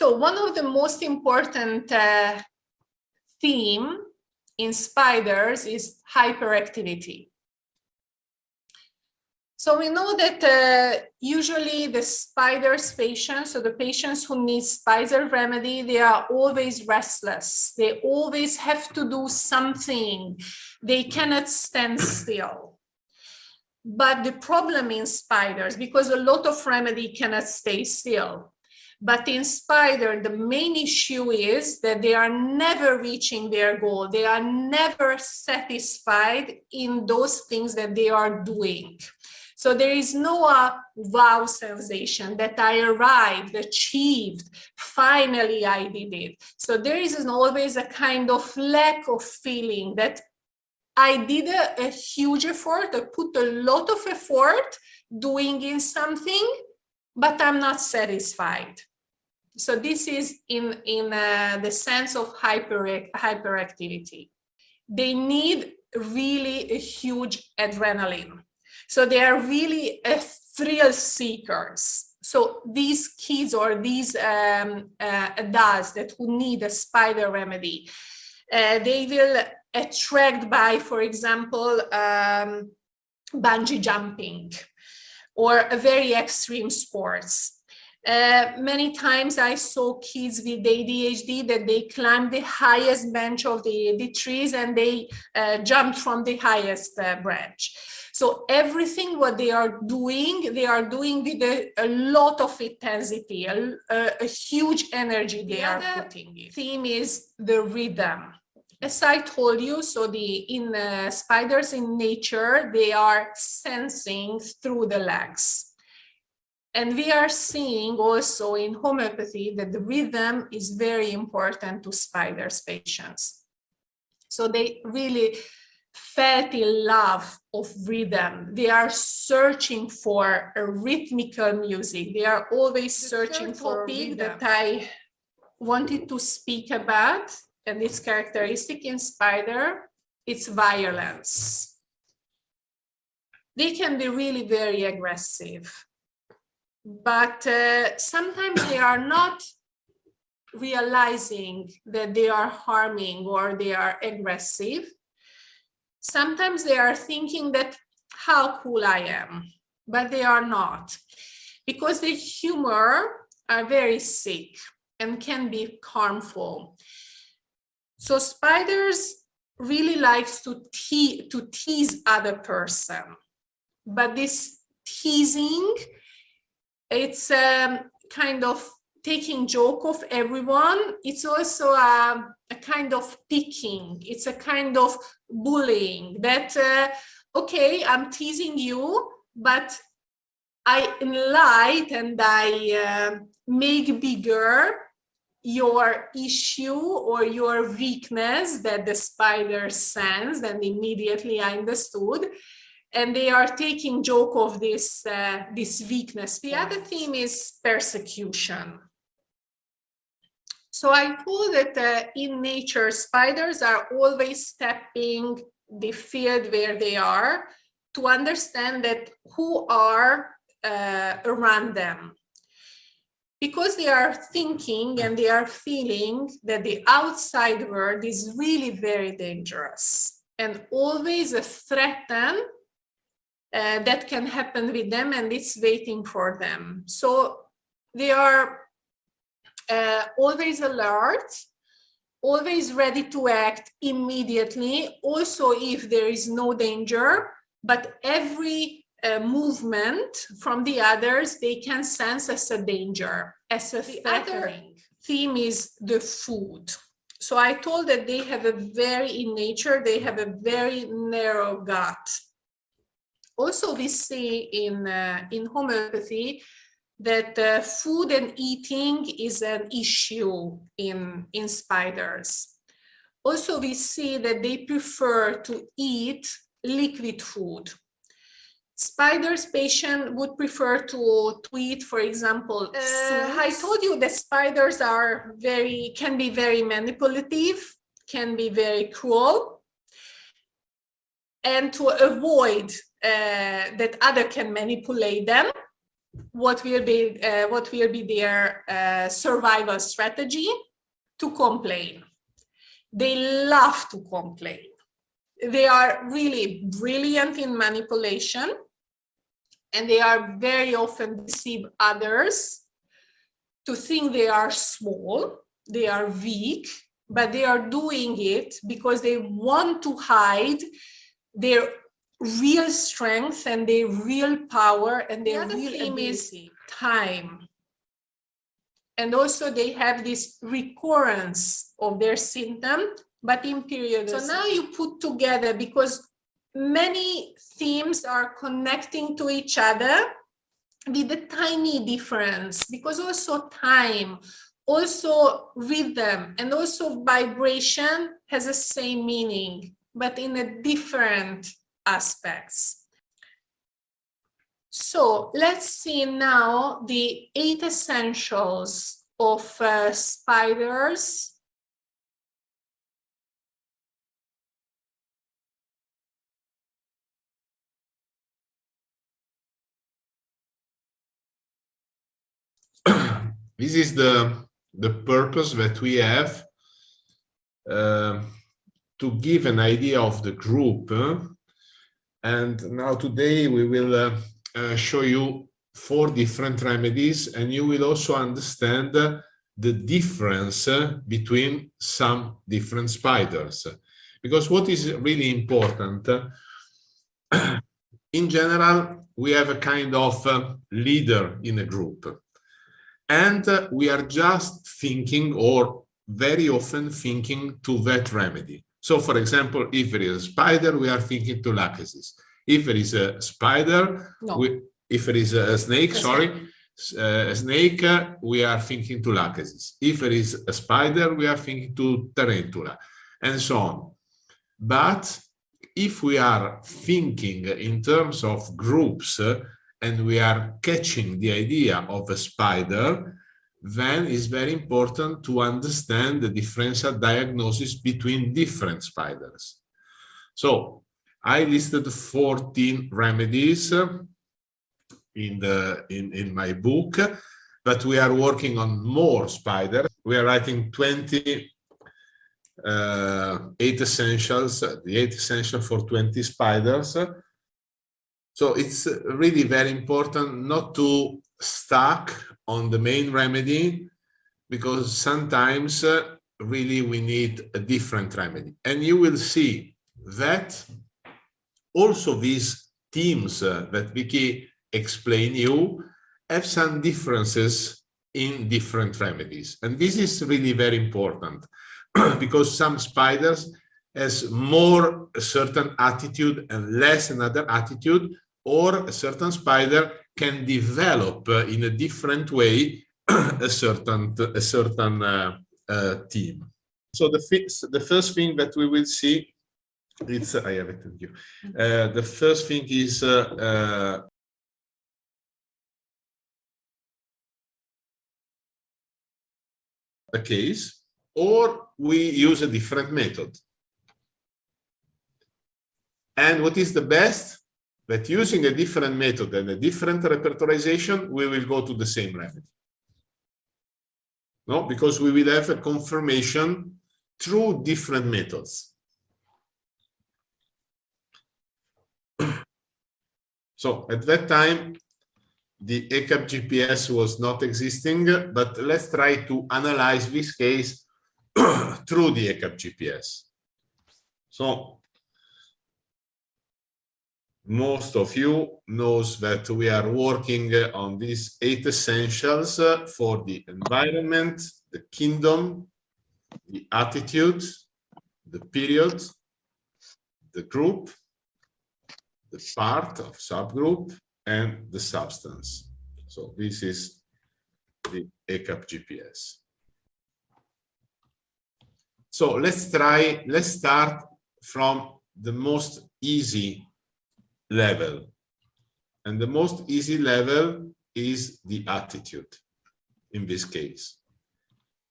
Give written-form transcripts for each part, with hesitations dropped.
So one of the most important theme in spiders is hyperactivity. So we know that usually the spiders patients, so the patients who need spider remedy, they are always restless. They always have to do something. They cannot stand still. But the problem in spiders, because a lot of remedy cannot stay still, but in spider, the main issue is that they are never reaching their goal. They are never satisfied in those things that they are doing. So there is no wow sensation that I arrived, achieved, finally I did it. So there is always a kind of lack of feeling that I did a huge effort, I put a lot of effort doing in something, but I'm not satisfied. So this is in the sense of hyperactivity. They need really a huge adrenaline. So they are really thrill seekers. So these kids or these adults that who need a spider remedy, they will attract by, for example, bungee jumping or a very extreme sports. Many times I saw kids with ADHD that they climb the highest branch of the trees and they jump from the highest branch. So everything what they are doing with a lot of intensity, a huge energy they are putting in. The theme is the rhythm. As I told you, so in spiders in nature, they are sensing through the legs. And we are seeing also in homeopathy that the rhythm is very important to spiders patients. So they really felt in love of rhythm. They are searching for a rhythmical music. They are always searching for a topic that I wanted to speak about, and it's characteristic in spider, it's violence. They can be really very aggressive, but sometimes they are not realizing that they are harming or they are aggressive. Sometimes they are thinking that how cool I am, but they are not, because the humor are very sick and can be harmful. So spiders really likes to tease other person, but this teasing, it's kind of taking joke of everyone. It's also a kind of picking. It's a kind of bullying that, okay, I'm teasing you, but I enlight and I make bigger your issue or your weakness that the spider sensed, and immediately I understood. And they are taking joke of this weakness. The other theme is persecution. So I told that in nature, spiders are always stepping the field where they are to understand that who are around them. Because they are thinking and they are feeling that the outside world is really very dangerous and always a threat that can happen with them, and it's waiting for them. So they are always alert, always ready to act immediately, also if there is no danger, but every movement from the others, they can sense as a danger, as a threatening. Theme is the food. So I told that they have in nature, they have a very narrow gut. Also, we see in homeopathy that food and eating is an issue in spiders. Also, we see that they prefer to eat liquid food. Spiders patient would prefer to eat, for example, I told you that spiders can be very manipulative, can be very cruel, and to avoid that other can manipulate them, what will be their survival strategy? To complain. They love to complain. They are really brilliant in manipulation, and they are very often deceive others to think they are small, they are weak, but they are doing it because they want to hide their real strength and their real power and their real ability. Is time. And also they have this recurrence of their symptom, but in periods. So now you put together, because many themes are connecting to each other with a tiny difference, because also time, also rhythm, and also vibration has the same meaning, but in a different aspects. So let's see now the 8 essentials of spiders. This is the purpose that we have to give an idea of the group. And now today we will show you 4 different remedies, and you will also understand the difference between some different spiders. Because what is really important, in general, we have a kind of leader in a group. And we are just thinking, or very often thinking, to that remedy. So, for example, if there is a spider, we are thinking to lachesis. If there is a spider, if there is a snake, a snake, we are thinking to lachesis. If there is a spider, we are thinking to tarantula, and so on. But if we are thinking in terms of groups, and we are catching the idea of a spider, then it's very important to understand the differential diagnosis between different spiders. So I listed 14 remedies in my book, but we are working on more spiders. We are writing 8 essentials, the 8 essentials for 20 spiders. So it's really very important not to stuck on the main remedy, because sometimes really we need a different remedy. And you will see that also these themes that Vicky explained you have some differences in different remedies. And this is really very important because some spiders has more a certain attitude and less another attitude, or a certain spider can develop in a different way a certain theme. So the first thing that we will see, it's I have it with you. The first thing is the case, or we use a different method. And what is the best? That using a different method and a different repertorization, we will go to the same remedy. No, because we will have a confirmation through different methods. So at that time, the ECAP GPS was not existing, but let's try to analyze this case through the ECAP GPS. So most of you knows that we are working on these 8 essentials for the environment, the kingdom, the attitude, the period, the group, the part of subgroup, and the substance. So this is the ECAP GPS. So let's start from the most easy level. And the most easy level is the attitude in this case.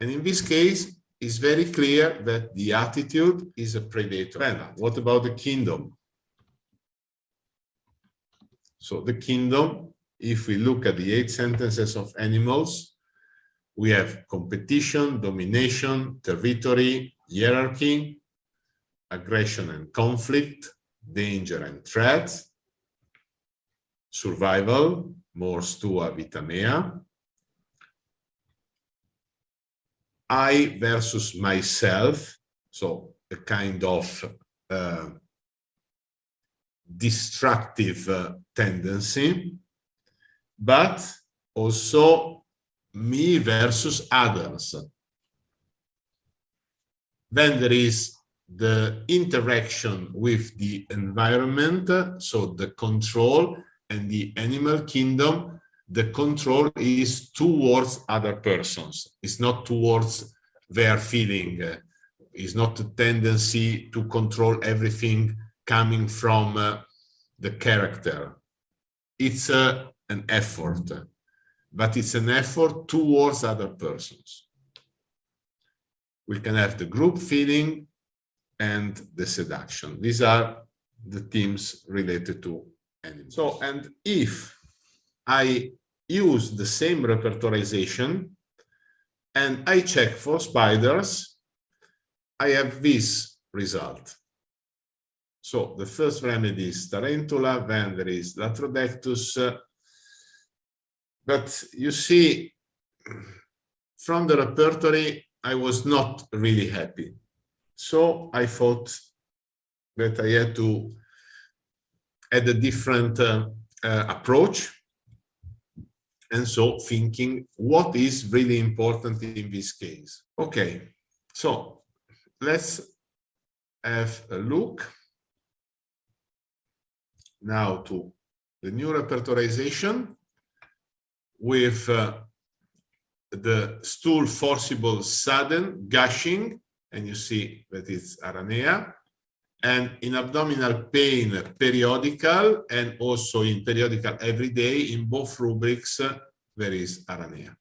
And in this case, it's very clear that the attitude is a predator. What about the kingdom? So the kingdom if we look at the 8 sentences of animals, we have competition, domination, territory, hierarchy, aggression and conflict, danger and threat, survival, mors tua vita mea, I versus myself, so a kind of destructive tendency, but also me versus others. Then there is the interaction with the environment, so the control, and the animal kingdom, the control is towards other persons. It's not towards their feeling. It's not a tendency to control everything coming from the character. It's an effort, but it's an effort towards other persons. We can have the group feeling and the seduction. These are the themes related to animals. So, and if I use the same repertorization and I check for spiders, I have this result. So the first remedy is tarantula, then there is Latrodectus. But you see, from the repertory, I was not really happy. So I thought that I had to add a different approach. And so thinking, what is really important in this case? Okay, so let's have a look now to the new repertorization with the stool forcible sudden gushing, and you see that it's aranea, and in abdominal pain periodical, and also in periodical every day. In both rubrics there is aranea.